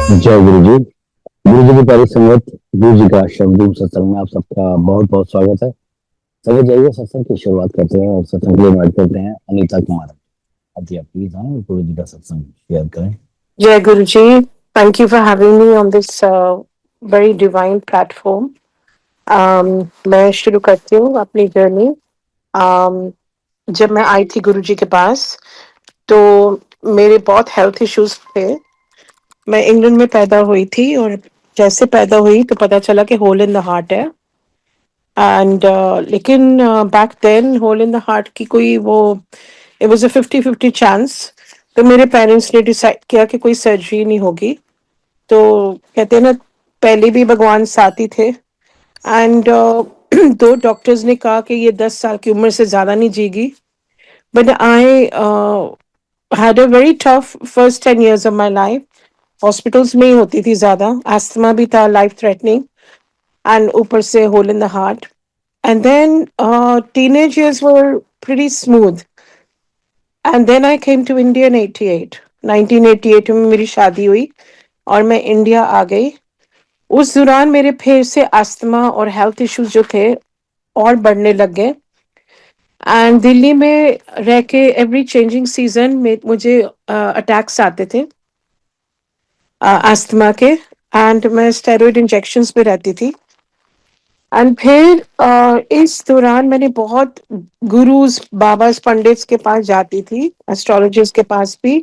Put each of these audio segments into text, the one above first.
जय गुरु जी। गुरु जी की प्यारी संगत, गुरु जी का शब्द सत्संग में आप सबका बहुत बहुत स्वागत है। चलिए जाइए सत्संग की शुरुआत करते हैं और सत्संग के लिए इनवाइट करते हैं अनीता कुमार। अब जी आप प्लीज आए और गुरु जी का सत्संग शेयर करें। Jai Guruji, thank you for having me on this very divine platform. मैं शुरू करती हूँ अपनी जर्नी। जब मैं आई थी गुरुजी के पास तो मेरे बहुत हेल्थ इश्यूज थे। मैं इंग्लैंड में पैदा हुई थी और जैसे पैदा हुई तो पता चला कि होल इन द हार्ट है। एंड लेकिन back then hole in the heart की कोई वो इट वाज अ 50-50 चांस। तो मेरे पेरेंट्स ने डिसाइड किया कि कोई सर्जरी नहीं होगी। तो कहते हैं ना, पहले भी भगवान साथ ही थे। एंड दो डॉक्टर्स ने कहा कि ये 10 साल की उम्र से ज्यादा नहीं जीगी। But I had a very tough first 10 years of my life. Hospitals में ही होती थी ज्यादा, एस्थमा भी था लाइफ थ्रेटनिंग, एंड ऊपर से hole in the heart. And then teenage years were pretty smooth. And then I came to India in 88, 1988 में मेरी शादी हुई और मैं इंडिया आ गई। उस दौरान मेरे फिर से अस्थमा और हेल्थ इश्यूज जो थे और बढ़ने लग गए। एंड दिल्ली में रह के एवरी चेंजिंग सीजन में मुझे अटैक्स आते थे अस्थमा के। एंड मैं स्टेरॉइड इंजेक्शंस पे रहती थी। एंड फिर इस दौरान मैंने बहुत गुरुज बाबाज पंडित्स के पास जाती थी, एस्ट्रोलॉजिस्ट के पास भी।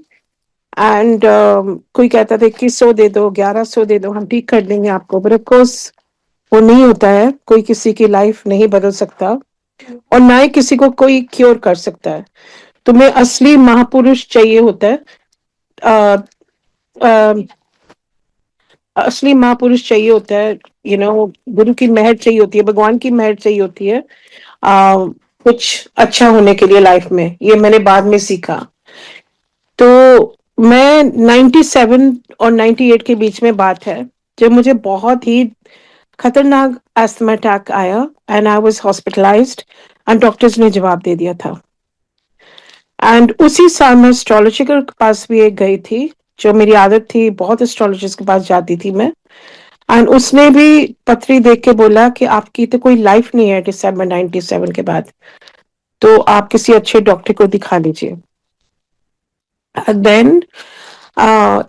एंड कोई कहता था 2100 दे दो, 1100 दे दो, हम ठीक कर देंगे आपको। बट ऑफ कोर्स वो नहीं होता है, कोई किसी की लाइफ नहीं बदल सकता और ना ही किसी को कोई क्योर कर सकता है। तुम्हें असली महापुरुष चाहिए होता है। अ, अ, असली महापुरुष चाहिए होता है। गुरु की मेहर चाहिए होती है, भगवान की मेहर चाहिए होती है कुछ अच्छा होने के लिए लाइफ में। ये मैंने बाद में सीखा। तो मैं 97 और 98 के बीच में बात है, जब मुझे बहुत ही खतरनाक अस्थमा अटैक आया and I was hospitalised. And doctors ने जवाब दे दिया था। एंड उसी साल मैं एस्ट्रोलॉजिकर के पास भी एक गई थी। जो मेरी आदत थी, बहुत एस्ट्रोलॉजिस्ट के पास जाती थी मैं। एंड उसने भी पत्री देख के बोला कि आपकी तो कोई लाइफ नहीं है दिसंबर 97 के बाद, तो आप किसी अच्छे डॉक्टर को दिखा लीजिए। देन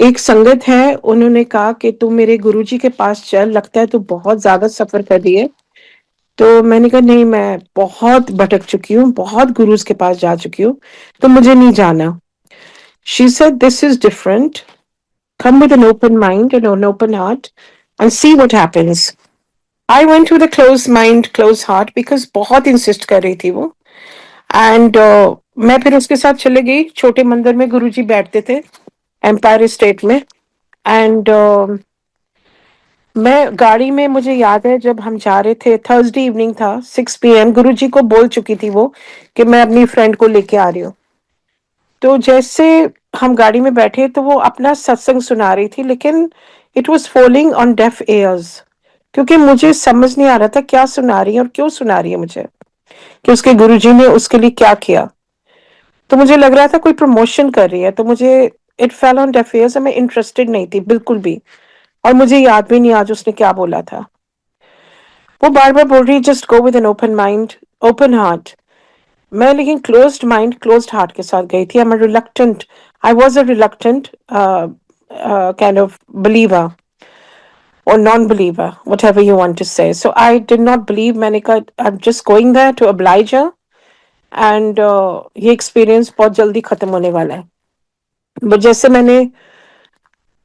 एक संगत है, उन्होंने कहा कि तुम मेरे गुरुजी के पास चल, लगता है तू बहुत ज्यादा सफर कर रही है। तो मैंने कहा नहीं, मैं बहुत भटक चुकी हूँ, बहुत गुरुज के पास जा चुकी हूँ, तो मुझे नहीं जाना। She said this is different, come with an open mind and an open heart and see what happens. I went with a closed mind, closed heart because बहुत इंसिस्ट कर रही थी वो। एंड मैं फिर उसके साथ चले गई। छोटे मंदिर में गुरुजी बैठते थे, एम्पायर स्टेट में। एंड मैं गाड़ी में, मुझे याद है जब हम जा रहे थे, थर्सडे इवनिंग था, 6 PM, गुरुजी को बोल चुकी थी वो कि मैं अपनी फ्रेंड को लेके आ रही हूँ। तो जैसे हम गाड़ी में बैठे तो वो अपना सत्संग सुना रही थी, लेकिन it was falling on deaf ears, क्योंकि मुझे समझ नहीं आ रहा था क्या सुना रही है और क्यों सुना रही है मुझे, कि उसके गुरुजी ने उसके लिए क्या किया। तो मुझे लग रहा था कोई प्रमोशन कर रही है, तो मुझे it fell on deaf ears. मैं इंटरेस्टेड नहीं थी बिल्कुल भी, और मुझे याद भी नहीं आज उसने क्या बोला था। वो बार बार बोल रही just go with an open mind, open heart. मैं लेकिन क्लोज्ड माइंड, क्लोज्ड हार्ट के साथ गई थी। I am reluctant, I was a reluctant kind of believer or non-believer, whatever you want to say. So I did not believe. मैंने कहा I'm just going there to oblige her, and ये experience बहुत जल्दी खत्म होने वाला है। But जैसे मैंने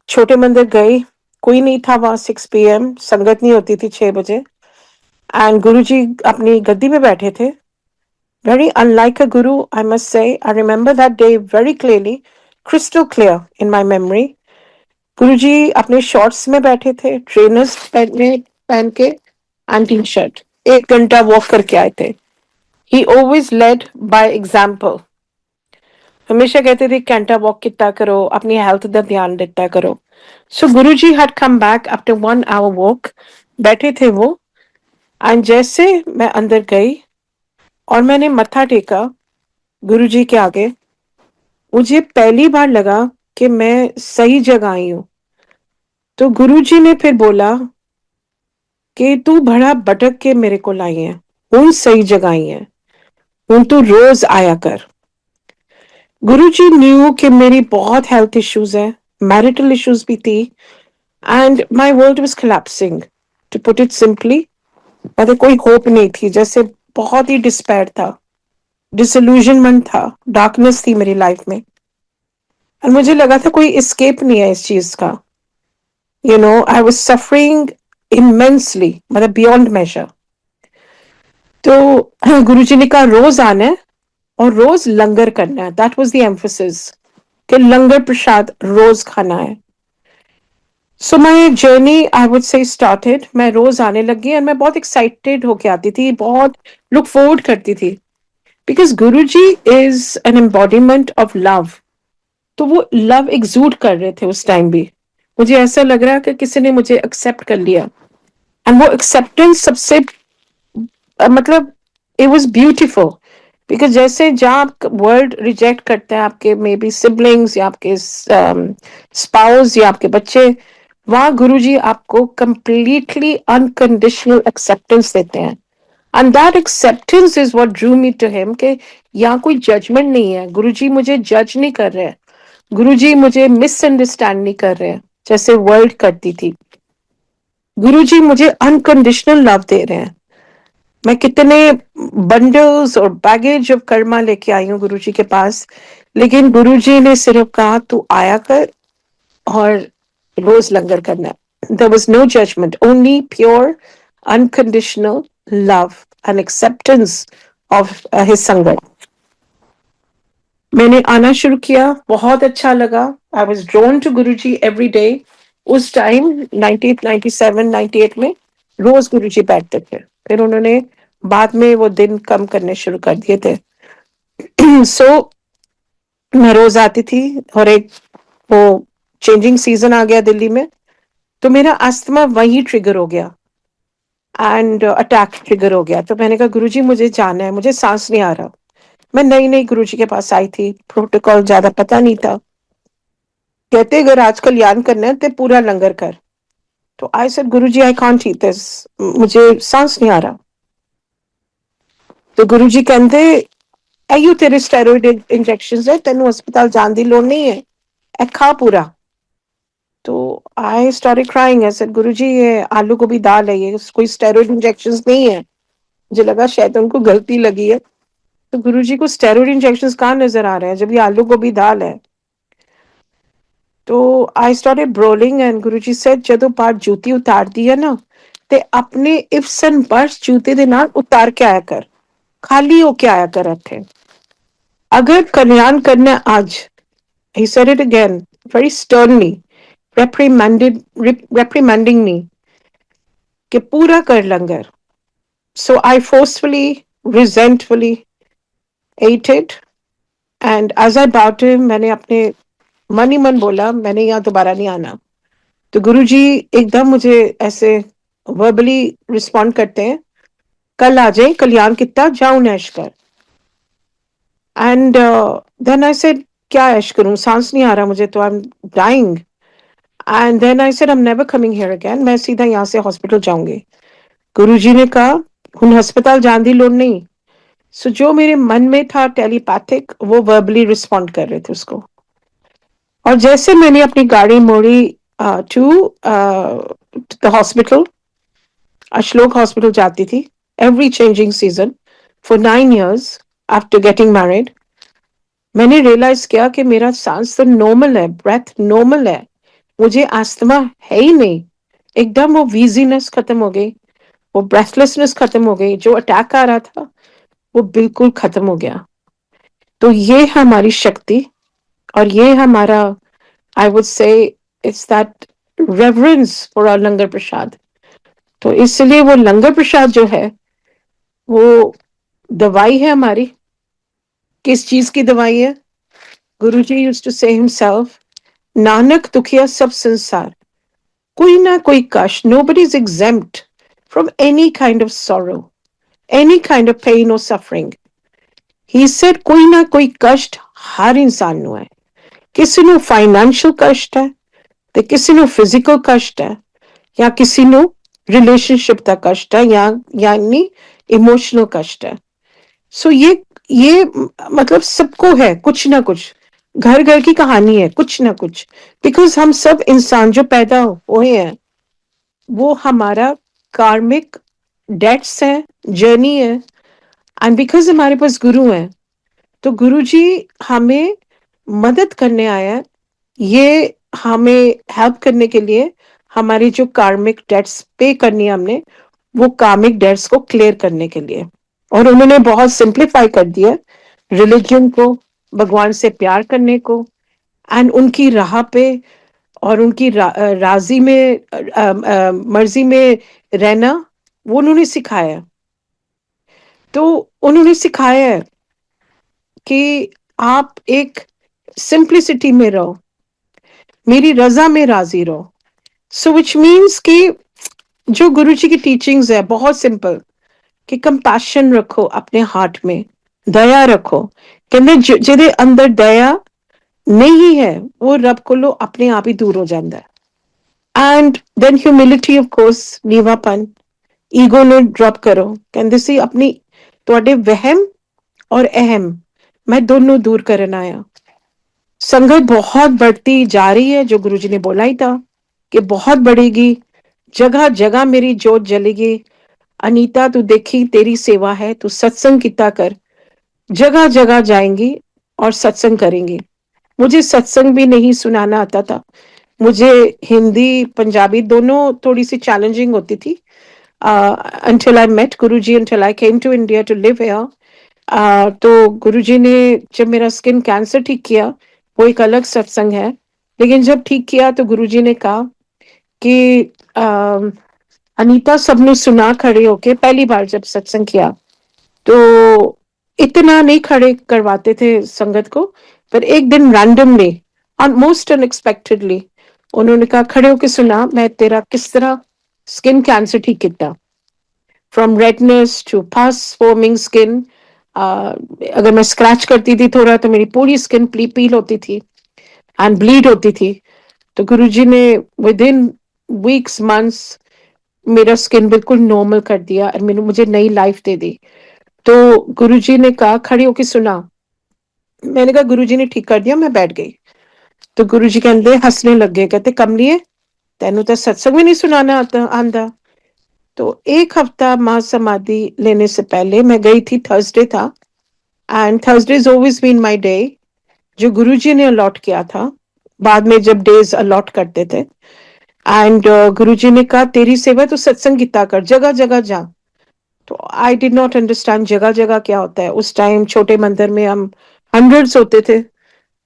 छोटे मंदिर गई, कोई नहीं था वहां। 6 PM, संगत नहीं होती थी 6 बजे। एंड गुरुजी अपनी गद्दी पे बैठे थे। Very unlike a Guru, I must say. I remember that day very clearly, crystal clear in my memory. Guruji अपने शॉर्ट्स में बैठे थे, ट्रेनर्स पहन के, एंड टी शर्ट। 1 घंटा वॉक करके आए थे। ही ऑलवेज लेड बाय एग्जाम्पल। हमेशा कहते थे 1 घंटा वॉक कितना करो, अपनी हेल्थ का ध्यान देता करो। So Guru ji had come back after 1 hour walk. बैठे थे वो। एंड जैसे मैं अंदर गई और मैंने मत्था टेका गुरु जी के आगे, मुझे पहली बार लगा कि मैं सही जगह आई हूँ। तो गुरुजी ने फिर बोला कि तू बड़ा भटक के मेरे को लाई है, हूं सही जगह आई है, हूं तू रोज आया कर। गुरुजी न्यू कि मेरी बहुत हेल्थ इश्यूज है, मैरिटल इश्यूज भी थी, and my world was collapsing, to put it simply. मतलब कोई होप नहीं थी, जैसे बहुत ही डिस्पेयर था, डिसल्यूजनमेंट था, डार्कनेस थी मेरी लाइफ में। और मुझे लगा था कोई एस्केप नहीं है इस चीज का। आई वॉज सफरिंग इमेंसली, मतलब बियॉन्ड मेजर। तो गुरुजी ने कहा रोज आना है और रोज लंगर करना है, दैट वाज द एम्फोसिस, कि लंगर प्रसाद रोज खाना है। So my journey I would say started, मैं रोज आने लगी और मैं बहुत एक्साइटेड होके आती थी, बहुत लुक फॉरवर्ड करती थी, because Guru ji is an embodiment of love. तो वो लव एग्जूड कर रहे थे उस टाइम भी। मुझे ऐसा लग रहा है कि किसी ने मुझे एक्सेप्ट कर लिया, एंड वो एक्सेप्टेंस सबसे मतलब इट वाज ब्यूटीफुल। बिकॉज जैसे जहाँ आप वर्ल्ड रिजेक्ट करते हैं, आपके मे बी सिबलिंग्स या आपके स्पाउस या आपके बच्चे, वहां गुरुजी आपको कंप्लीटली अनकंडीशनल एक्सेप्टेंस देते हैं। And that acceptance is what drew me to him, कि यहाँ कोई जजमेंट नहीं है, गुरुजी मुझे जज नहीं कर रहे हैं, गुरुजी मुझे मिसअंडरस्टैंड नहीं कर रहे हैं जैसे वर्ल्ड करती थी। गुरुजी मुझे अनकंडीशनल लव दे रहे हैं। मैं कितने बंडल्स और बैगेज ऑफ कर्मा लेके आई हूँ गुरुजी के पास, लेकिन गुरुजी ने सिर्फ कहा तू आया कर और रोज लंगर करना है। There was no judgement, only pure unconditional love and acceptance of his sangat. मैंने आना शुरू किया, बहुत अच्छा लगा। I was drone to Guru ji every day. उस टाइम 1997 98 में रोज गुरु जी बैठते थे, फिर उन्होंने बाद में वो दिन कम करने शुरू कर दिए थे। सो मैं रोज आती थी, और एक वो चेंजिंग सीजन आ गया दिल्ली में, तो मेरा अस्थमा वही ट्रिगर हो गया, एंड अटैक ट्रिगर हो गया। तो मैंने कहा गुरुजी मुझे जाना है, मुझे सांस नहीं आ रहा। मैं नई नई गुरुजी के पास आई थी, प्रोटोकॉल ज्यादा पता नहीं था। कहते अगर आज कल्याण करना है तो पूरा लंगर कर। तो आई said Guruji I can't eat this, मुझे सांस नहीं आ रहा। तो गुरुजी कहते आयु तेरे स्टेरॉइड इंजेक्शन है, तेन अस्पताल जाने की लोड़ नहीं है, ए खा पूरा। तो I started crying, I said Guruji ये आलू गोभी दाल है, ये कोई स्टेरॉइड इंजेक्शन नहीं है। मुझे लगा शायद उनको गलती लगी है। तो गुरुजी को स्टेरॉइड इंजेक्शन कहाँ नजर आ रहे हैं जब ये आलू गोभी दाल है। तो I started bawling, and Guruji said ਜਦੋਂ ਬਾਹਰ ਜੂਤੀ ਉਤਾਰਦੀ ਹੈ ਨਾ, ਤੇ ਆਪਣੇ ਇਫਸ ਐਂਡ ਬਟਸ ਜੂਤੇ ਦੇ ਨਾਲ ਉਤਾਰ ਕੇ ਆਇਆ ਕਰ, ਖਾਲੀ ਹੋ ਕੇ ਆਇਆ ਕਰ ਇੱਥੇ। ਅਗਰ ਕਲਿਆਣ ਕਰਨਾ ਹੈ ਅੱਜ, he said it again very sternly, reprimanding me, कि पूरा कर लंगर। So I forcefully, resentfully ate it, and as I bowed to him, मैंने अपने मन ही मन बोला मैंने यहाँ दोबारा नहीं आना। तो गुरुजी एकदम मुझे ऐसे वर्बली रिस्पॉन्ड करते हैं, कल आ जाए, कल्याण कितना जाऊं ऐश कर। एंड देन आई सेड क्या ऐश करूं, सांस नहीं आ रहा मुझे, तो I am dying. And then I said I am never coming here again, मैं सीधा यहाँ से हॉस्पिटल जाऊंगी। गुरुजी ने कहा हुन हस्पताल जाने की लोड़ नहीं। सो जो मेरे मन में था टेलीपैथिक, वो वर्बली रिस्पॉन्ड कर रहे थे उसको। और जैसे मैंने अपनी गाड़ी मोड़ी टू द हॉस्पिटल, अशलोक हॉस्पिटल जाती थी every changing season for 9 years after getting married. मैंने रियलाइज किया कि मेरा सांस तो नॉर्मल है, ब्रेथ नॉर्मल है, मुझे अस्थमा है ही नहीं। एकदम वो वीजीनेस खत्म हो गई, वो ब्रेथलेसनेस खत्म हो गई, जो अटैक आ रहा था वो बिल्कुल खत्म हो गया। तो ये हमारी शक्ति, और ये हमारा, I would say it's that reverence for our langar prasad. तो इसलिए वो लंगर प्रसाद जो है वो दवाई है हमारी। किस चीज की दवाई है? गुरु जी यूज्ड टू से हिमसेल्फ, नानक दुखिया सब संसार, कोई ना कोई कष्ट, nobody is exempt from any kind of sorrow, any kind of pain or suffering. He said कोई ना कोई कष्ट हर इंसान ਨੂੰ है। किसी ਨੂੰ फाइनेंशियल कष्ट है, ਤੇ ਕਿਸੇ ਨੂੰ ਫਿਜ਼ੀਕਲ ਕਸ਼ਟ ਹੈ ਜਾਂ ਕਿਸੇ ਨੂੰ रिलेशनशिप का कष्ट है या यानी इमोशनल कष्ट है. सो ये मतलब सबको है कुछ ना कुछ. घर घर की कहानी है कुछ ना कुछ. बिकॉज हम सब इंसान जो पैदा हुए हैं वो हमारा कार्मिक डेट्स है, जर्नी है. एंड बिकॉज हमारे पास गुरु है तो गुरु जी हमें मदद करने आया है. ये हमें हेल्प करने के लिए हमारी जो कार्मिक डेट्स पे करनी है हमने वो कार्मिक डेट्स को क्लियर करने के लिए. और उन्होंने बहुत सिंप्लीफाई कर दिया रिलीजन को, भगवान से प्यार करने को एंड उनकी राह पे और उनकी राजी में मर्जी में रहना वो उन्होंने सिखाया. तो उन्होंने सिखाया है कि आप एक सिंप्लिसिटी में रहो, मेरी रजा में राजी रहो. सो विच मीन्स कि जो गुरु जी की टीचिंग्स है बहुत सिंपल कि कंपैशन रखो अपने हार्ट में, दया रखो. कहते जिदे अंदर दया नहीं है वो रब को अपने आप ही दूर हो जाता है. And then humility of course, नीवापन, ईगो ने ड्रॉप करो. कहते सी अपनी ਤੁਹਾਡੇ वहम और अहम मैं दोनों दूर करना आया. संगत बहुत बढ़ती जा रही है जो गुरु जी ने बोला ही था कि बहुत बढ़ेगी. जगह जगह मेरी जोत जलेगी. अनीता तू देखी तेरी सेवा है, तू सत्संग किता कर. जगह जगह जाएंगी और सत्संग करेंगी. मुझे सत्संग भी नहीं सुनाना आता था. मुझे हिंदी पंजाबी दोनों थोड़ी सी चैलेंजिंग होती थी. until I met Guruji, until I came to India to live here. तो गुरुजी ने जब मेरा स्किन कैंसर ठीक किया वो एक अलग सत्संग है. लेकिन जब ठीक किया तो गुरुजी ने कहा कि अनीता सबने सुना खड़े होके. पहली बार जब सत्संग किया तो इतना नहीं खड़े करवाते थे संगत को, पर एक दिन रैंडमली मोस्ट अनएक्सपेक्टेडली उन्होंने कहा खड़े होके सुना मैं तेरा किस तरह स्किन कैंसर ठीक किया. From redness to fast forming skin. अगर मैं स्क्रैच करती थी थोड़ा तो मेरी पूरी स्किन पील होती थी एंड ब्लीड होती थी. तो गुरुजी ने विद इन वीक्स मंथ्स मेरा स्किन बिल्कुल नॉर्मल कर दिया और मुझे नई लाइफ दे दी. तो गुरुजी ने कहा खड़ी होके सुना. मैंने कहा गुरुजी ने ठीक कर दिया. मैं बैठ गई तो गुरुजी कहते हंसने लग गए. कहते कमलिए तेनू तो सत्संग भी नहीं सुनाना आंदा. तो एक हफ्ता महासमाधि लेने से पहले मैं गई थी. थर्सडे था and Thursday is always been my day जो गुरुजी ने अलॉट किया था. बाद में जब डेज अलॉट करते थे एंड गुरुजी ने कहा तेरी सेवा तो सत्संग गीता कर, जगह जगह जा. तो आई डिड नॉट अंडरस्टैंड जगह जगह क्या होता है. उस टाइम छोटे मंदिर में हम हंड्रेड्स होते थे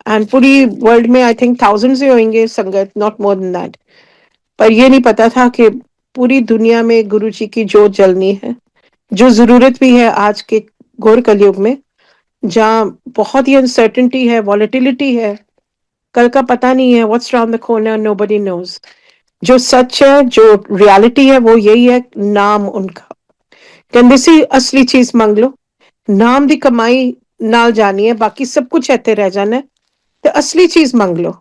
एंड पूरी वर्ल्ड में आई थिंक थाउजेंड्स ही होंगे संगत, नॉट मोर देन दैट. पर ये नहीं पता था कि पूरी दुनिया में गुरु जी की जोत जलनी है. जो जरूरत भी है आज के घोर कलयुग में जहाँ बहुत ही अनसर्टेनिटी है, वॉलेटिलिटी है, कल का पता नहीं है, what's around the corner nobody knows. जो सच है, जो रियलिटी है वो यही है, नाम उनका. कहते सी असली चीज मंग लो. नाम दी कमाई नाल जानी है, बाकी सब कुछ ਇੱਥੇ रह जाना है. तो असली चीज मंग लो,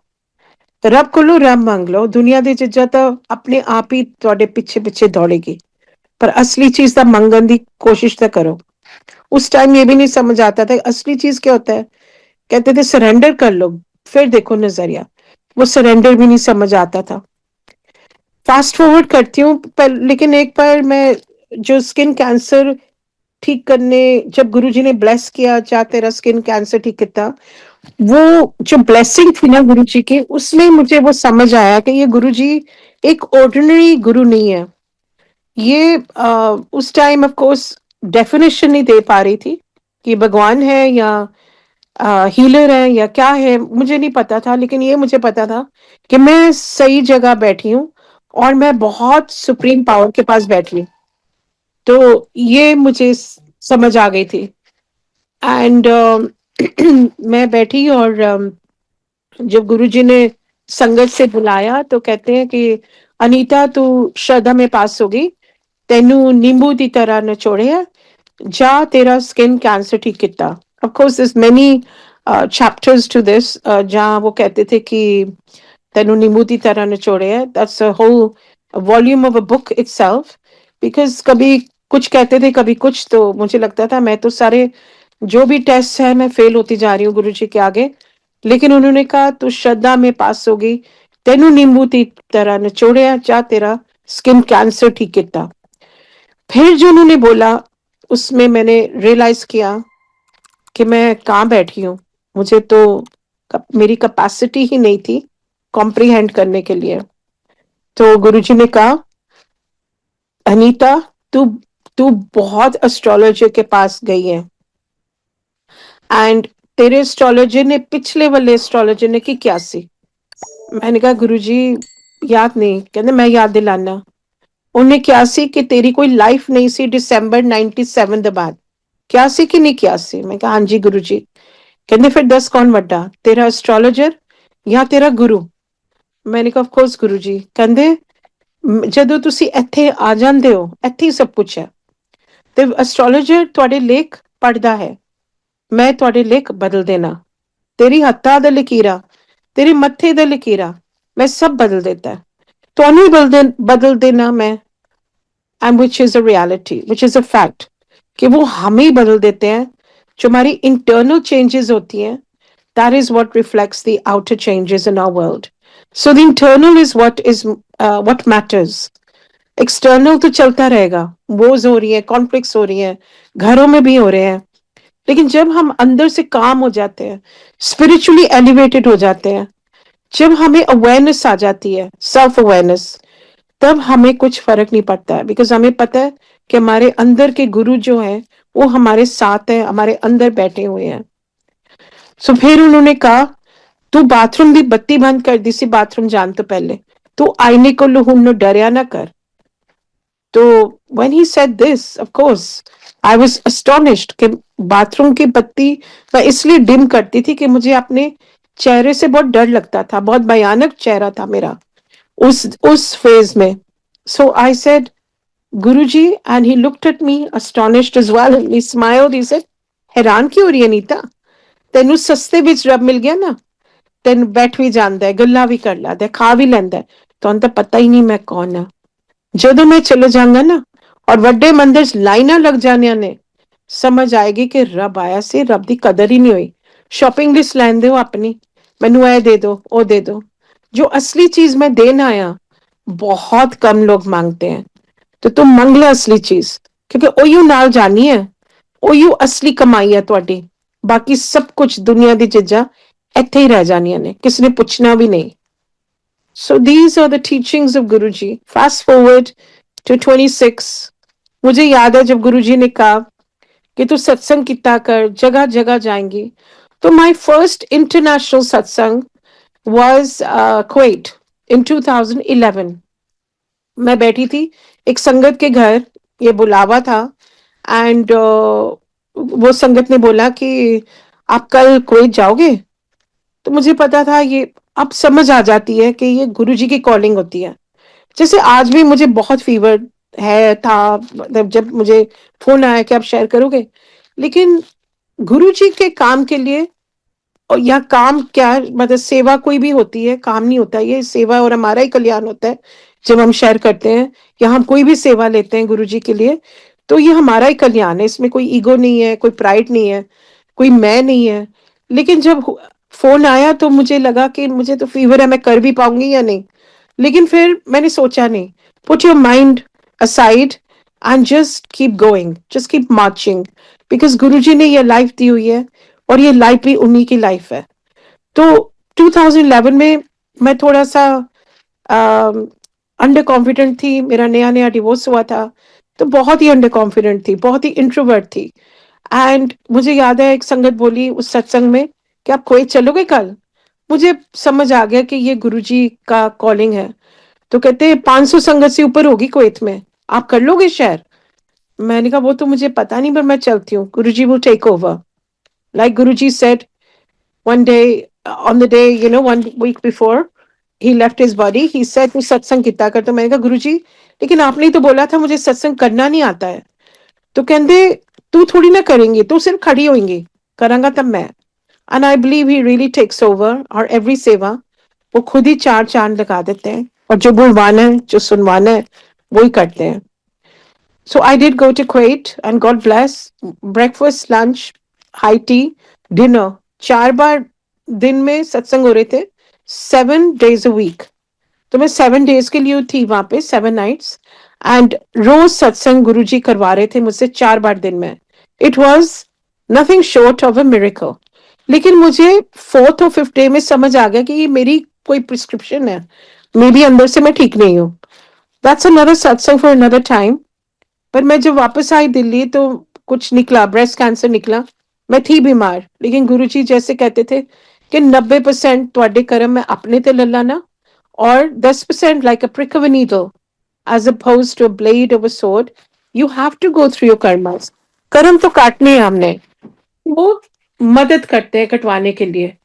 रब कोलों रब मंग लो. दुनिया दी चीजां तो अपने आप ही ਤੁਹਾਡੇ ਪਿੱਛੇ ਪਿੱਛੇ दौड़ेगी, पर असली चीज का मंगन की कोशिश तो करो. उस टाइम ये भी नहीं समझ आता था असली चीज क्या होता है. कहते थे सरेंडर कर लो फिर देखो नजरिया. वो सरेंडर भी नहीं समझ आता था. फास्ट फॉरवर्ड करती हूँ. लेकिन एक बार मैं जो स्किन कैंसर ठीक करने जब गुरुजी ने ब्लेस किया जा तेरा स्किन कैंसर ठीक किया, वो जो ब्लेसिंग थी ना गुरु जी की, उसमें मुझे वो समझ आया कि ये गुरु जी एक ऑर्डिनरी गुरु नहीं है. ये उस टाइम ऑफ कोर्स डेफिनेशन नहीं दे पा रही थी कि भगवान है या हीलर है या क्या है, मुझे नहीं पता था. लेकिन ये मुझे पता था कि मैं सही जगह बैठी हूँ और मैं बहुत सुप्रीम पावर के पास बैठी हूँ. तो ये मुझे समझ आ गई थी. एंड मैं बैठी और जब गुरुजी ने संगत से बुलाया तो कहते हैं कि अनीता तू श्रद्धा में पास होगी, तेनू नींबू की तरह नचोड़े जा तेरा स्किन कैंसर ठीक किता. Of course there many chapters to this जहाँ वो कहते थे कि ਤੈਨੂੰ ਨਿੰਬੂ ਦੀ ਤਰ੍ਹਾਂ ਨਿਚੋੜਿਆ, that's a whole volume of a book itself, because कभी कुछ कहते थे कभी कुछ, तो मुझे लगता था मैं तो सारे जो भी टेस्ट है मैं फेल होती जा रही हूँ गुरु जी के आगे। लेकिन उन्होंने कहा तू श्रद्धा में पास होगी, तेनू नींबू की तरह निचोड़िया, जा तेरा स्किन कैंसर ठीक किया। फिर जो उन्होंने बोला उसमें मैंने रियलाइज किया कि मैं कहाँ बैठी हूँ। मुझे तो मेरी कैपेसिटी ही नहीं थी कॉम्प्रिहेंड करने के लिए। तो गुरुजी ने कहा अनीता, तू तू बहुत एस्ट्रोलॉजर के पास गई है, एंड तेरे एस्ट्रोलॉजर ने पिछले वाले एस्ट्रोलॉजर ने की क्या सी। मैंने कहा गुरुजी याद नहीं। कहते मैं याद दिलाना। उन्हें क्या सी कि तेरी कोई लाइफ नहीं सी दिसंबर 97 के बाद। क्या सी कि नहीं क्या सी। मैं कहा हाँ जी गुरुजी। कहते फिर दस कौन वड्डा, तेरा एस्ट्रोलॉजर या तेरा गुरु। मैंने कहा ऑफ कोर्स गुरुजी। कहते ਜਦੋਂ ਤੁਸੀਂ ਇੱਥੇ ਆ ਜਾਂਦੇ ਹੋ ਇੱਥੇ ਹੀ ਸਭ ਕੁਝ ਹੈ। ਤੇ ਐਸਟ੍ਰੋਲੋਜਰ ਤੁਹਾਡੇ ਲੇਖ ਪੜਦਾ ਹੈ, ਮੈਂ ਤੁਹਾਡੇ ਲੇਖ ਬਦਲ ਦੇਣਾ। ਤੇਰੀ ਹੱਥਾਂ ਦਾ ਲਕੀਰਾ, ਤੇਰੇ ਮੱਥੇ ਦਾ ਲਕੀਰਾ मैं सब बदल देता है। ਤੁਹਾਨੂੰ ही बदल देना मैं, and which is a reality, which is a fact, कि वो हम ही बदल देते हैं। जो हमारी इंटरनल चेंजेस होती हैं, that is what reflects the outer changes in our world. So the internal is what matters. External तो चलता रहेगा, वॉर्स हो रही है, कॉन्फ्लिक्ट्स हो रही है, घरों में भी हो रहे हैं। लेकिन जब हम अंदर से काम हो जाते हैं, स्पिरिचुअली एलिवेटेड हो जाते हैं, जब हमें अवेयरनेस आ जाती है, सेल्फ अवेयरनेस, तब हमें कुछ फर्क नहीं पड़ता है। बिकॉज हमें पता है कि हमारे अंदर के गुरु जो है वो हमारे साथ है, हमारे अंदर बैठे हुए हैं। सो फिर उन्होंने कहा तू बाथरूम की बत्ती बंद कर दी सी बाथरूम जाने तो पहले, तू आईने को हुन डरिया ना कर। तो when he said this, of course I was astonished कि बाथरूम की बत्ती मैं इसलिए डिम करती थी कि मुझे अपने चेहरे से बहुत डर लगता था, बहुत भयानक चेहरा था मेरा उस फेज में। So I said Guruji, and he looked at me astonished as well, and he smiled, he said हैरान क्यों हो रही है नीता, तेनू सस्ते विच रब मिल गया ना, तेन बैठ भी जाता है, गल्ला भी कर लेता है, खा भी लेंदा है, तुहानू तो पता ही नहीं मैं कौन हाँ। ਜਦੋਂ मैं चले जाऊंगा ना और ਵੱਡੇ ਮੰਦਿਰ ਚ ਲਾਈਨਾਂ ਲੱਗ ਜਾਣੀਆਂ ਨੇ, ਸਮਝ ਆਏਗੀ ਕਿ ਰੱਬ ਆਇਆ ਸੀ, ਰੱਬ ਦੀ ਕਦਰ ਹੀ ਨਹੀਂ ਹੋਈ। शॉपिंग लिस्ट ਲੈਂਦੇ ਹੋ अपनी, ਮੈਨੂੰ ਇਹ दे दो वो दे दो। जो असली चीज मैं देना आया बहुत कम लोग मांगते हैं। तो तुम मंग ले असली चीज, क्योंकि ओयू नाल जानी है, ओयू असली कमाई है ਤੁਹਾਡੀ। बाकी सब कुछ दुनिया दी चीजां ਇੱਥੇ ਹੀ ਰਹਿ ਜਾਣੀਆਂ ਨੇ, ਕਿਸੇ ਨੇ ਪੁੱਛਣਾ ਵੀ नहीं। So these are the teachings of Guruji. Fast forward to 26. मुझे याद है जब गुरुजी ने कहा कि तू सत्संग किया कर, जगह जगह जाएंगी। तो my first international satsang was Kuwait in 2011. मैं बैठी थी एक संगत के घर, ये बुलावा था, एंड वो संगत ने बोला कि आप कल कुवैत जाओगे। तो मुझे पता था ये, अब समझ आ जाती है कि ये गुरुजी की कॉलिंग होती है। जैसे आज भी मुझे बहुत फीवर है था, मतलब जब मुझे फोन आया कि आप शेयर करोगे, लेकिन गुरुजी के काम के लिए, और या काम क्या, मतलब सेवा कोई भी होती है, काम नहीं होता, ये सेवा और हमारा ही कल्याण होता है जब हम शेयर करते हैं या हम कोई भी सेवा लेते हैं गुरुजी के लिए, तो ये हमारा ही कल्याण है। इसमें कोई ईगो नहीं है, कोई प्राइड नहीं है, कोई मैं नहीं है। लेकिन जब फोन आया तो मुझे लगा कि मुझे तो फीवर है, मैं कर भी पाऊंगी या नहीं। लेकिन फिर मैंने सोचा नहीं, put your mind aside and just keep going, just keep marching, because Guruji ने ये लाइफ दी हुई है और ये लाइफ भी उन्हीं की लाइफ है। तो 2011 में मैं थोड़ा सा अंडर कॉन्फिडेंट थी, मेरा नया नया डिवोर्स हुआ था, तो बहुत ही अंडर कॉन्फिडेंट थी, बहुत ही इंट्रोवर्ट थी। एंड मुझे याद है एक संगत बोली उस सत्संग में कि आप कोई चलोगे कल। मुझे समझ आ गया कि ये गुरुजी का कॉलिंग है। तो कहते हैं 500 संगत से ऊपर होगी कुवैत में, आप कर लोगे शेयर। मैंने कहा वो तो मुझे पता नहीं, पर मैं चलती हूँ, Guruji will take over. Like Guruji said one day, on the day, 1 week before he left his body, he said तू सत्संग कितना कर। तो मैंने कहा गुरुजी लेकिन आपने तो बोला था मुझे सत्संग करना नहीं आता है। तो कहते तू थोड़ी ना करेंगी, तू सिर्फ खड़ी होंगी, करांगा तब मैं। And I believe he really takes over और एवरी सेवा। वो खुद ही चार चांद लगा देते हैं, और जो बुलवाना है, जो सुनवाना है, वही करते हैं. So I did go to Kuwait, and God bless. Breakfast, lunch, high tea, dinner. 4 बार दिन में सत्संग हो रहे थे, 7 days a week. तो मैं 7 days के लिए थी वहां पे, 7 nights. एंड रोज सत्संग गुरु जी करवा रहे थे मुझसे 4 बार दिन में. It was nothing short of a miracle. लेकिन मुझे फोर्थ और फिफ्थ डे में समझ आ गया कि ये मेरी कोई प्रिस्क्रिप्शन है, मे बी अंदर से मैं ठीक नहीं हूँ. दैट्स अनदर सत्संग फॉर अनदर टाइम. पर मैं जब वापस आई दिल्ली तो कुछ निकला, ब्रेस्ट कैंसर निकला. मैं थी बीमार, लेकिन गुरुजी जैसे कहते थे कि 90% ਤੁਹਾਡੇ ਕਰਮ मैं अपने ते लल्लाना, और 10% like a prick of a needle as opposed to a blade of a sword. You have to go through your karmas. कर्म तो काटने हैं हमने, वो मदद करते हैं कटवाने के लिए.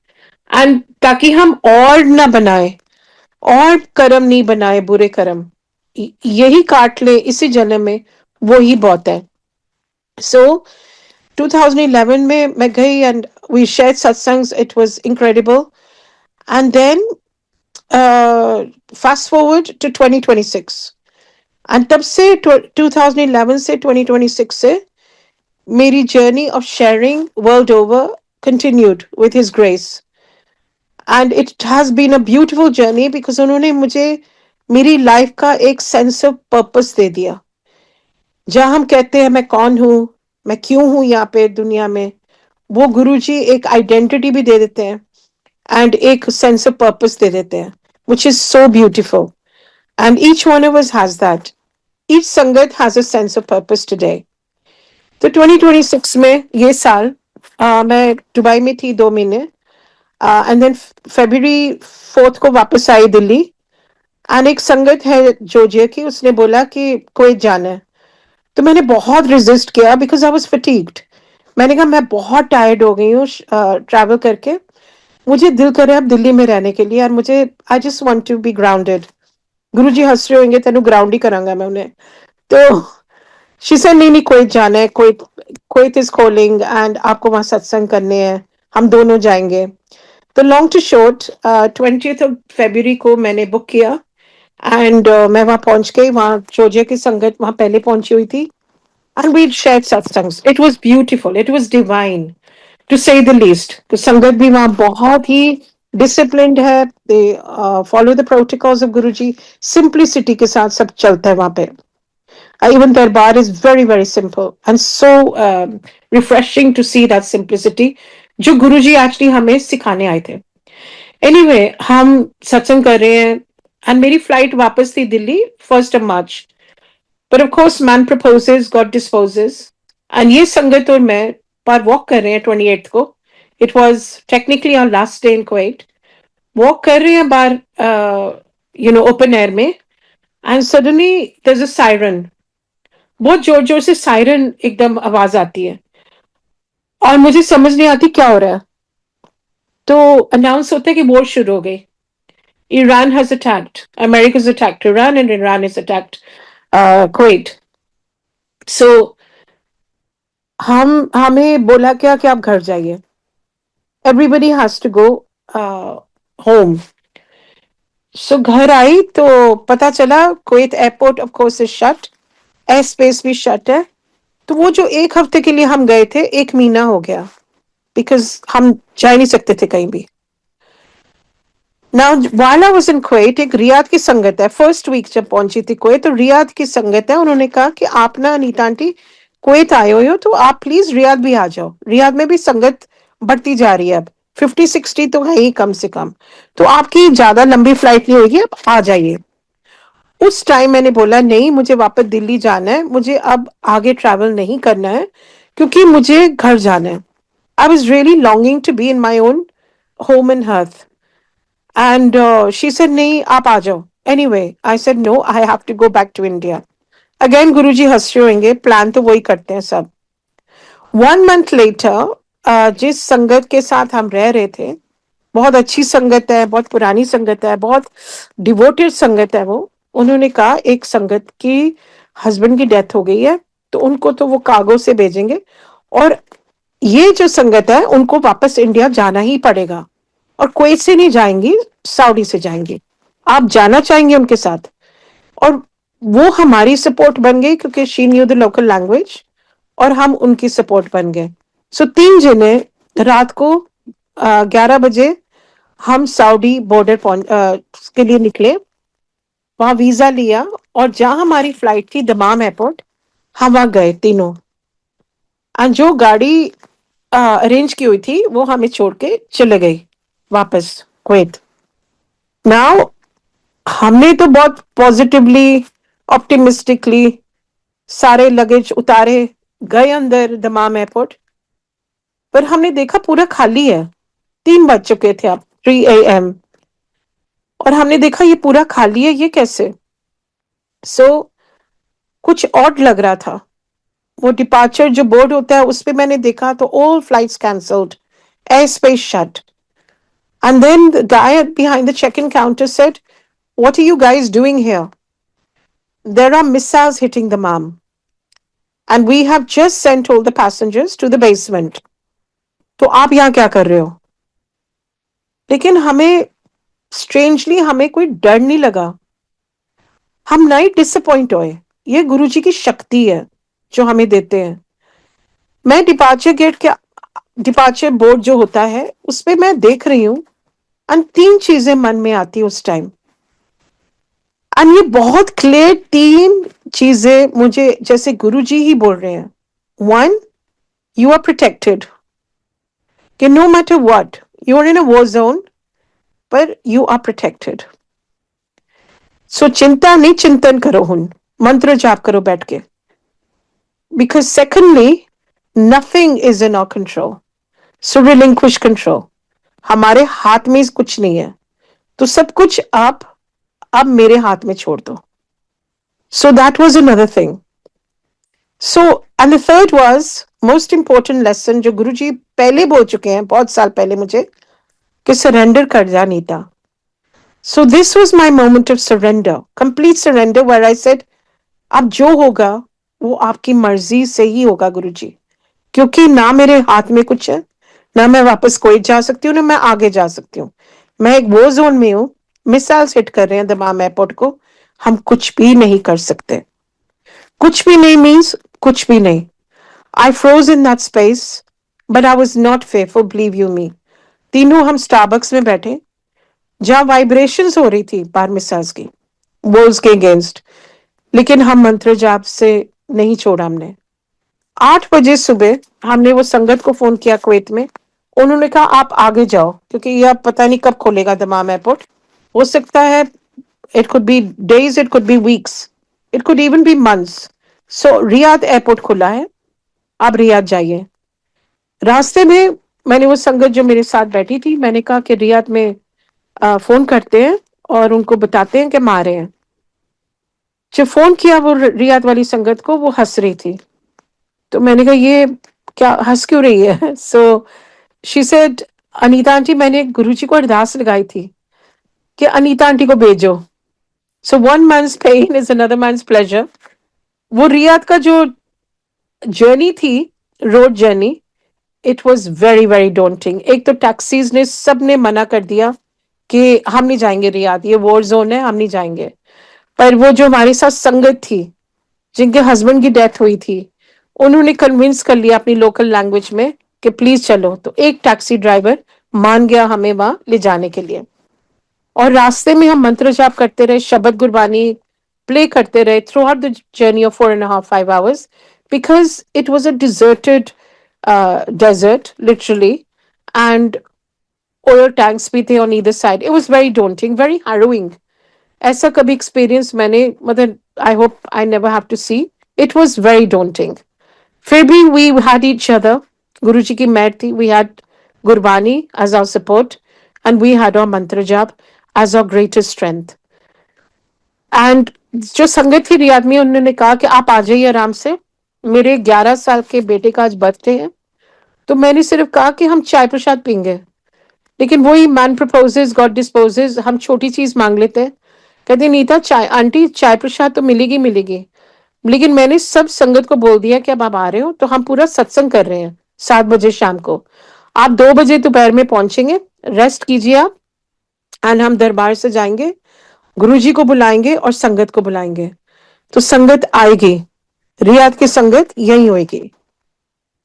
एंड ताकि हम और ना बनाए, और कर्म नहीं बनाए बुरे कर्म, यही काट ले इसी जन्म में, वो ही बहुत है. सो 2011 में मैं गई, and we share satsangs. It was incredible. And then fast forward to 2026. And तब से 2011 से 2026 से मेरी journey of sharing world over continued with his grace. And it has been a beautiful journey because उन्होंने मुझे मेरी लाइफ का एक सेंस ऑफ पर्पस दे दिया. जहां हम कहते हैं मैं कौन हूं, मैं क्यों हूं यहाँ पे दुनिया में, वो गुरुजी एक आइडेंटिटी भी दे देते हैं, एंड एक सेंस ऑफ पर्पस दे देते हैं, which is so beautiful. And each one of us has that. Each संगत has a sense of purpose today. तो 2026 में ये साल मैं दुबई में थी 2 महीने, एंड देन February 4 को वापस आई दिल्ली. एंड एक संगत है जॉर्जिया की, उसने बोला कि कोई जाना है. तो मैंने बहुत रेजिस्ट किया बिकॉज आई वाज फटीग्ड. मैंने कहा मैं बहुत टायर्ड हो गई हूँ ट्रैवल करके, मुझे दिल करे अब दिल्ली में रहने के लिए, और मुझे I just want to be grounded. Guruji हंस रहे होंगे, तेनू ग्राउंड ही करांगा मैं उन्हें. तो शी सेड नहीं नहीं, कोई जाना है, कोई कोई इज कॉलिंग, एंड आपको वहां सत्संग करने हैं, हम दोनों जाएंगे. तो long to short, 20th of February को मैंने बुक किया, एंड मैं वहां पहुंच गई. वहां जॉर्जिया की संगत वहां पहले पहुंची हुई थी, and we shared satsangs. It was beautiful. It was divine, to say the least. तो संगत भी वहाँ बहुत ही disciplined है. They follow the protocols of Guruji. Simplicity के साथ सब चलता है वहाँ पे. Even their bar is very very simple, and so refreshing to see that simplicity जो गुरुजी actually हमें सिखाने आए थे. Anyway, हम सत्संग कर रहे हैं, and मेरी फ्लाइट वापस थी Delhi 1st of March. But of course, man proposes, God disposes. And ये संगत और मैं पर वॉक कर रहे हैं 28th को. It was technically our last day in Kuwait. Walk कर रहे हैं बाहर ओपन एयर में, and suddenly there's a siren. बहुत जोर जोर से सायरन एकदम आवाज आती है, और मुझे समझ नहीं आती क्या हो रहा है. तो अनाउंस होता है कि वॉर शुरू हो गई. Iran has attacked, America has attacked Iran, and Iran has attacked Kuwait. So हमें बोला क्या कि आप घर जाइए. Everybody has to go home. So घर आई तो पता चला Kuwait airport of course is shut, air space भी शट है. तो वो जो 1 हफ्ते के लिए हम गए थे, 1 महीना हो गया, बिकॉज हम जा नहीं सकते थे कहीं भी. Now while I was in Kuwait, एक रियाद की संगत है. फर्स्ट वीक जब पहुंची थी कुवैत, तो रियाद की संगत है. उन्होंने कहा कि आप ना अनीता आंटी कुवैत आए हुए हो, तो आप प्लीज रियाद भी आ जाओ. रियाद में भी संगत बढ़ती जा रही है, अब 50-60 तो है ही कम से कम. तो आपकी ज्यादा लंबी फ्लाइट नहीं होगी, आप आ जाइए. उस टाइम मैंने बोला नहीं, मुझे वापस दिल्ली जाना है, मुझे अब आगे ट्रैवल नहीं करना है, क्योंकि मुझे घर जाना है. I was really longing to be in my own home and hearth. And she said नहीं, आप आ जाओ. Anyway I said no, I have to go back to India. Again Guruji हंस रहे होंगे, प्लान तो वही करते हैं सब. 1 month later, जिस संगत के साथ हम रह रहे थे, बहुत अच्छी संगत है, बहुत पुरानी संगत है, बहुत डिवोटेड संगत है वो. उन्होंने कहा एक संगत की हस्बैंड की डेथ हो गई है, तो उनको तो वो कार्गो से भेजेंगे, और ये जो संगत है उनको वापस इंडिया जाना ही पड़ेगा. और कुवैत से नहीं जाएंगी, सऊदी से जाएंगी। आप जाना चाहेंगे उनके साथ? और वो हमारी सपोर्ट बन गई क्योंकि she knew the local language, और हम उनकी सपोर्ट बन गए। सो 3 जने रात को 11 बजे हम सऊदी बॉर्डर के लिए निकले। वहां वीजा लिया और जहां हमारी फ्लाइट थी दमाम एयरपोर्ट, हम वहां गए तीनों। और जो गाड़ी अरेंज की हुई थी वो हमें छोड़ के चले गई वापस कुवैत। नाउ हमने तो बहुत पॉजिटिवली, ऑप्टिमिस्टिकली सारे लगेज उतारे, गए अंदर दमाम एयरपोर्ट। पर हमने देखा पूरा खाली है। 3 बज चुके थे अब, 3 AM। और हमने देखा ये पूरा खाली है, ये कैसे? कुछ ऑड लग रहा था। वो डिपार्चर जो बोर्ड होता है उस पे मैंने देखा तो all flights cancelled, air space shut. And then the guy behind the check-in counter said, "What are you guys doing here? There are missiles hitting the Mam, and we have just sent all the passengers to the basement. तो आप यहाँ क्या कर रहे हो?" लेकिन हमें strangely हमें कोई डर नहीं लगा। हम नहीं डिसअपॉइंट हुए। ये गुरुजी की शक्ति है जो हमें देते हैं। मैं डिपार्चर गेट के, डिपार्चर बोर्ड जो होता है उस पे मैं देख रही हूँ, और 3 चीजें मन में आती उस टाइम। और ये बहुत क्लियर 3 चीजें मुझे जैसे गुरुजी ही बोल रहे हैं। 1, you are protected, कि no matter what, you are in a war zone, पर you are protected. So चिंता नहीं, चिंतन करो हुन, मंत्र जाप करो बैठ के। Because secondly, nothing is in our control. So relinquish control. हमारे हाथ में कुछ नहीं है, तो सब कुछ आप अब मेरे हाथ में छोड़ दो। So that was another thing. So, and the third was most important lesson जो गुरुजी पहले बोल चुके हैं बहुत साल पहले मुझे, कि सरेंडर कर जा Nita. So this was my moment of surrender, complete surrender, where I said, अब जो होगा वो आपकी मर्जी से ही होगा गुरुजी, क्योंकि ना मेरे हाथ में कुछ है, ना मैं वापस कोई जा सकती हूँ, ना मैं आगे जा सकती हूँ। मैं एक वो जोन में हूँ, मिसाइल्स हिट कर रहे हैं दमाम एयरपोर्ट को, हम कुछ भी नहीं कर सकते। कुछ भी नहीं मीन्स कुछ भी नहीं। I froze in that space, but I was not fearful, believe you me. तीनों हम स्टारबक्स में बैठे, जहां वाइब्रेशंस हो रही थी बार मिसाइल्स की, वॉल्स के अगेंस्ट, लेकिन हम मंत्र जाप से नहीं छोड़ा हमने। 8 बजे सुबह हमने वो संगत को फोन किया कुवैत में। उन्होंने कहा आप आगे जाओ, क्योंकि यह पता नहीं कब खोलेगा दमाम एयरपोर्ट। हो सकता है it could be days, it could be weeks, it could even be months. So Riyadh airport खुला है, आप रियाद जाइए। रास्ते में मैंने वो संगत जो मेरे साथ बैठी थी, मैंने कहा कि रियाद में फोन करते हैं और उनको बताते हैं कि मारे हैं। जब फोन किया वो रियाद वाली संगत को, वो हंस रही थी। तो मैंने कहा ये क्या हंस क्यों रही है? So she said, Anita aunty, मैंने गुरुजी को अरदास लगाई थी कि अनीता आंटी को भेजो। So one man's pain is another man's pleasure. वो रियाद का जो जर्नी थी, road journey, it was very very daunting. एक तो टैक्सीज ने सब ने मना कर दिया कि हम नहीं जाएंगे रियाद, ये वॉर जोन है, हम नहीं जाएंगे। पर वो जो हमारे साथ संगत थी, जिनके हस्बैंड की डेथ हुई थी, उन्होंने कन्विंस कर लिया अपनी लोकल लैंग्वेज में कि प्लीज चलो। तो एक टैक्सी ड्राइवर मान गया हमें वहां ले जाने के लिए। और रास्ते में हम मंत्र जाप करते रहे, शब्द गुरबानी प्ले करते रहे through out the journey of 4.5-5 hours, because it was a deserted desert literally, and oil tanks भी थे on either side. It was very daunting, very harrowing. ऐसा कभी एक्सपीरियंस मैंने, मतलब I hope I never have to see. It was very daunting. फिर भी we had each other. गुरु जी की मैट थी, we had Gurbani as our support, and we had our mantra jaap as our greatest strength. And जो संगत थी रियाद में, उन्होंने कहा कि आप आ जाइए आराम से, मेरे 11 साल के बेटे का आज बर्थडे है। तो मैंने सिर्फ कहा कि हम चाय प्रसाद पीएंगे, लेकिन वही मैन प्रपोजेस गॉड डिस्पोजेस, हम छोटी चीज मांग लेते हैं। कहते नीता चाय, आंटी चाय प्रसाद तो मिलेगी मिलेगी। लेकिन मैंने सब संगत को बोल दिया कि अब आप आ रहे हो तो हम पूरा सत्संग कर रहे हैं 7 बजे शाम को। आप 2 बजे दोपहर में पहुंचेंगे, रेस्ट कीजिए आप, एंड हम दरबार से जाएंगे, गुरुजी को बुलाएंगे और संगत को बुलाएंगे, तो संगत आएगी, रियाद की संगत यही होगी.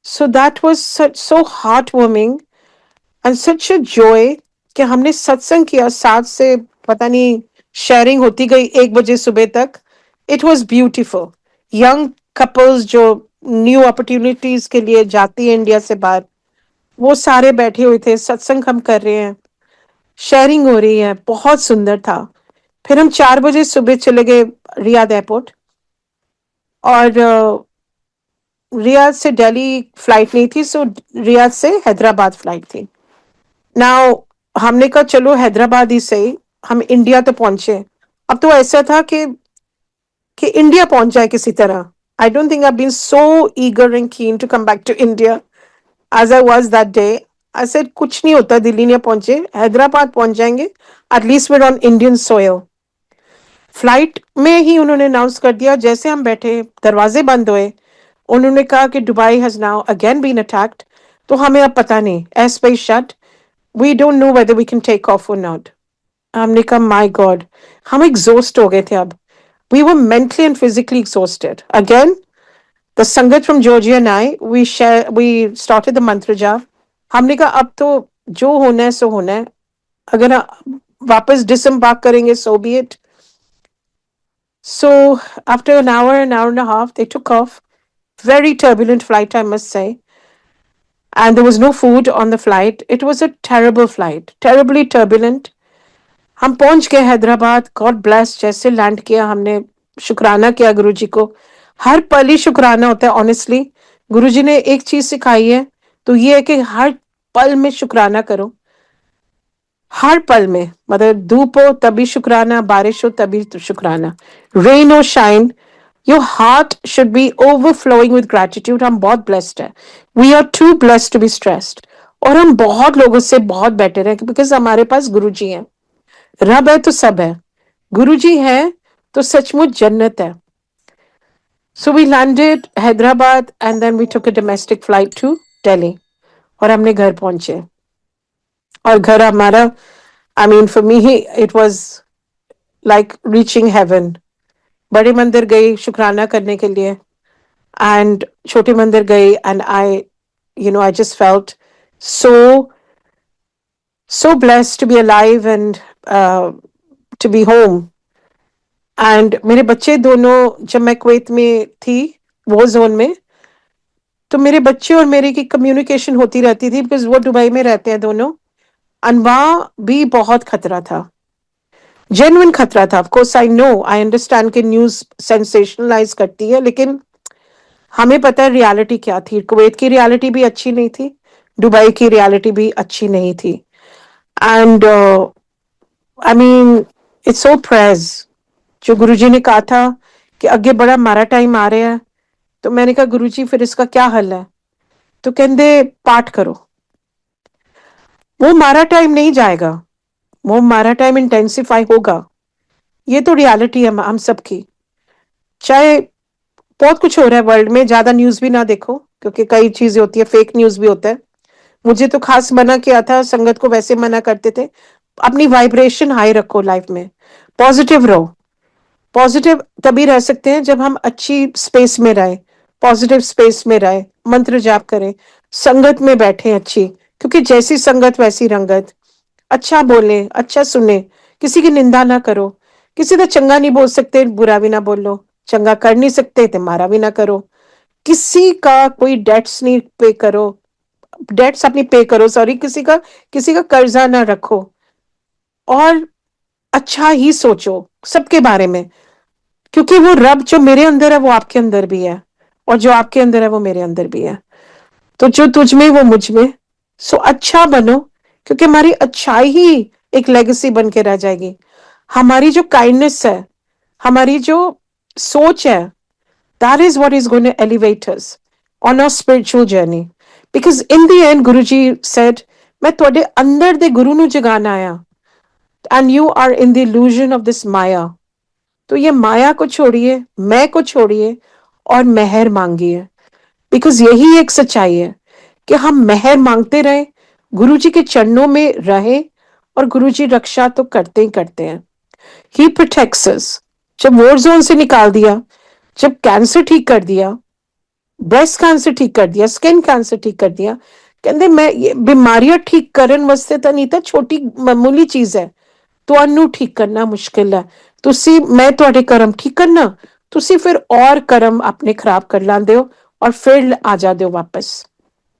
So that was so heart warming and such a joy कि हमने सत्संग किया 7 से, पता नहीं, शेयरिंग होती गई 1 बजे सुबह तक. It was beautiful. Young couples जो न्यू अपॉर्चुनिटीज के लिए जाती है इंडिया से बाहर, वो सारे बैठे हुए थे, सत्संग हम कर रहे हैं, शेयरिंग हो रही है, बहुत सुंदर था. फिर हम 4 बजे सुबह चले गए रियाद एयरपोर्ट, और रियाद से दिल्ली फ्लाइट नहीं थी, सो रियाद से हैदराबाद फ्लाइट थी. नाउ हमने कहा चलो हैदराबाद ही सही, हम इंडिया तो पहुंचे. अब तो ऐसा था कि इंडिया पहुंच जाए किसी तरह. I don't think I been so eager and keen to come back to India as I was that day. I said कुछ नहीं होता, दिल्ली नहीं पहुंचे, हैदराबाद पहुंच जाएंगे, at least we're on Indian soil. Flight में ही उन्होंने अनाउंस कर दिया, जैसे हम बैठे दरवाजे बंद हुए, उन्होंने कहा कि Dubai has now again been attacked. तो हमें अब पता नहीं, air space shut, we don't know whether we can take off और नॉट. हमने कहा माय गॉड, हम एग्जॉस्ट हो गए थे अब. We were mentally and physically exhausted. Again the sangat from Georgia and I, we started the mantra jaap. हमने कहा अब तो जो होना है सो होना है, अगर वापस डिसम्बार्क करेंगे so be it. So after an hour and a half, they took off. Very turbulent flight, I must say. And there was no food on the flight. It was a terrible flight, terribly turbulent. हम पहुंच गए Hyderabad. God bless. जैसे land किया हमने शुक्राना किया गुरुजी को. हर पल ही शुक्राना होता है ऑनेस्टली. गुरुजी ने एक चीज सिखाई है, तो ये है कि हर पल में शुक्राना करो. हर पल में, मतलब धूप हो तभी शुक्राना, बारिश हो तभी तो शुक्राना, रेन और shine, your heart should be overflowing with gratitude. हम बहुत ब्लेस्ड है, we are too blessed to be stressed. और हम बहुत लोगों से बहुत बेटर है, बिकॉज हमारे पास गुरुजी हैं. रब है तो सब है, गुरुजी है तो सचमुच जन्नत है. So we landed Hyderabad and then we took a domestic flight to Delhi, और हमने घर पहुंचे. और घर हमारा, I mean, for me, it was like reaching heaven. बड़े मंदिर गई शुक्राना करने के लिए, and छोटे मंदिर गई, and I just felt so, so blessed to be alive and to be home. And मेरे बच्चे दोनों, जब मैं कुवैत में थी, वो जोन में, तो मेरे बच्चे और मेरे की कम्युनिकेशन होती रहती थी, बिकॉज वो दुबई में रहते हैं दोनों. अनवा भी बहुत खतरा था, जेन्युइन खतरा था. Of course I know, I understand कि न्यूज सेंसेशनलाइज करती है, लेकिन हमें पता है रियलिटी क्या थी. कुवैत की रियलिटी भी अच्छी नहीं थी, दुबई की रियलिटी भी अच्छी नहीं थी. And I mean it's so praise. जो गुरुजी ने कहा था कि अगे बड़ा मारा टाइम आ रहा है, तो मैंने कहा गुरुजी फिर इसका क्या हल है. तो कहते पाठ करो. वो मारा टाइम नहीं जाएगा, वो मारा टाइम इंटेंसिफाई होगा. ये तो रियलिटी है हम सबकी. चाहे बहुत कुछ हो रहा है वर्ल्ड में, ज्यादा न्यूज भी ना देखो, क्योंकि कई चीजें होती है, फेक न्यूज भी होता है. मुझे तो खास मना किया था, संगत को वैसे मना करते थे, अपनी वाइब्रेशन हाई रखो, लाइफ में पॉजिटिव रहो. पॉजिटिव तभी रह सकते हैं जब हम अच्छी स्पेस में रहे, पॉजिटिव स्पेस में रहे, मंत्र जाप करें, संगत में बैठे अच्छी, क्योंकि जैसी संगत वैसी रंगत. अच्छा बोले, अच्छा सुने, किसी की निंदा ना करो. किसी का चंगा नहीं बोल सकते, बुरा भी ना बोलो. चंगा कर नहीं सकते तो मारा भी ना करो. किसी का कोई डेट्स नहीं पे करो, डेट्स अपनी पे करो, सॉरी, किसी का कर्जा ना रखो. और अच्छा ही सोचो सबके बारे में, क्योंकि वो रब जो मेरे अंदर है वो आपके अंदर भी है, और जो आपके अंदर है वो मेरे अंदर भी है. तो जो तुझ में वो मुझ में. सो अच्छा बनो, क्योंकि हमारी अच्छाई ही एक लेगेसी बन के रह जाएगी. हमारी जो काइंडनेस है, हमारी जो सोच है, that is what is going to elevate us on our spiritual journey. Because in the end, Guruji said, मैं ਤੁਹਾਡੇ अंदर ਦੇ गुरु ਨੂੰ जगाना आया, and you are in the illusion of this Maya. तो ये माया को छोड़िए, मैं को छोड़िए, और मेहर मांगिए. बिकॉज यही एक सच्चाई है कि हम मेहर मांगते रहे, गुरु जी के चरणों में रहे, और गुरु जी रक्षा तो करते ही करते हैं। ही प्रोटेक्ट्स अस। जब वॉर जोन से निकाल दिया, जब कैंसर ठीक कर दिया, ब्रेस्ट कैंसर ठीक कर दिया, स्किन कैंसर ठीक कर दिया, कहते मैं ये बीमारियां ठीक करन वास्ते तो नहीं था, छोटी मामूली चीज है, ਤੁਹਾਨੂੰ ठीक करना मुश्किल है। तुसी मैं ਤੁਹਾਡੇ ਕਰਮ ठीक करना, तुसी फिर और कर्म अपने खराब कर लांदे हो और फिर आ जाते हो वापस।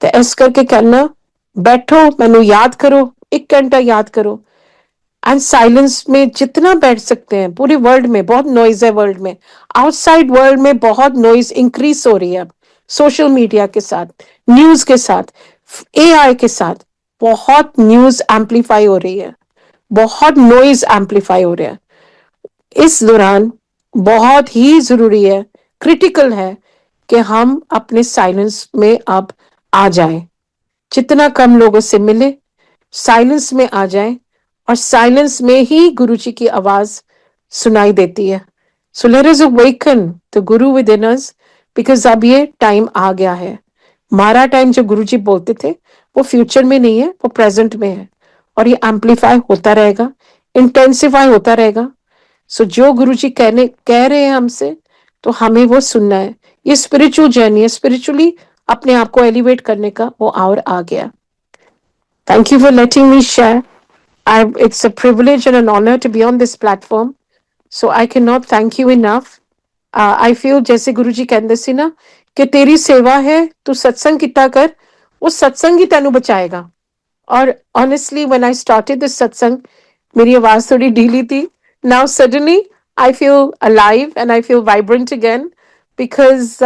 तो इस करके कहना, बैठो, मैनू याद करो, 1 घंटा याद करो, एंड साइलेंस में जितना बैठ सकते हैं। पूरे वर्ल्ड में बहुत नॉइज है, वर्ल्ड में, आउटसाइड वर्ल्ड में बहुत नॉइज इंक्रीज हो रही है अब, सोशल मीडिया के साथ, न्यूज के साथ, एआई के साथ बहुत न्यूज एम्पलीफाई हो रही है, बहुत नॉइज एम्पलीफाई हो रहा है। इस दौरान बहुत ही जरूरी है, क्रिटिकल है कि हम अपने साइलेंस में अब आ जाएं, जितना कम लोगों से मिले, साइलेंस में आ जाएं, और साइलेंस में ही गुरु जी की आवाज सुनाई देती है। So let us awaken the Guru with in us, because अब ये टाइम आ गया है। हमारा टाइम जो गुरु जी बोलते थे वो फ्यूचर में नहीं है, वो प्रेजेंट में है, और ये एम्पलीफाई होता रहेगा, इंटेंसिफाई होता रहेगा। सो जो गुरु जी कह रहे हैं हमसे, तो हमें वो सुनना है। ये स्पिरिचुअल जर्नी है, स्पिरिचुअली अपने आप को एलिवेट करने का वो आवर आ गया। Thank you for letting me share. It's a privilege and an honor to be on this platform. So I cannot thank you enough. I feel जैसे गुरु जी कहते सी ना कि तेरी सेवा है, तू सत्संग किता कर, वो सत्संग ही तेनू बचाएगा। और honestly, when I started this satsang, मेरी आवाज थोड़ी ढीली थी। Now suddenly I feel alive and I feel vibrant again, because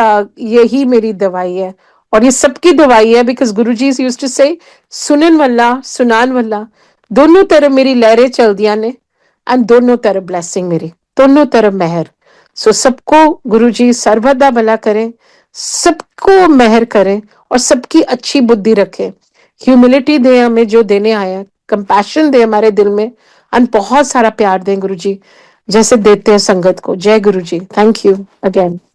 यही मेरी दवाई है, और ये सबकी दवाई है। because Guruji used to say, सुनन वाला सुनान वाला दोनों तरफ मेरी लहरें चल दिया ने, एंड दोनों तरफ ब्लेसिंग मेरी, दोनों तरफ मेहर। सो सबको गुरुजी सर्वदा भला करें, सबको मेहर करें, और सबकी अच्छी बुद्धि रखें, ह्यूमिलिटी दे हमें जो देने आया, कंपैशन दे हमारे दिल में, एंड बहुत सारा प्यार दें गुरु जी, जैसे देते हैं संगत को। जय गुरु जी। Thank you again.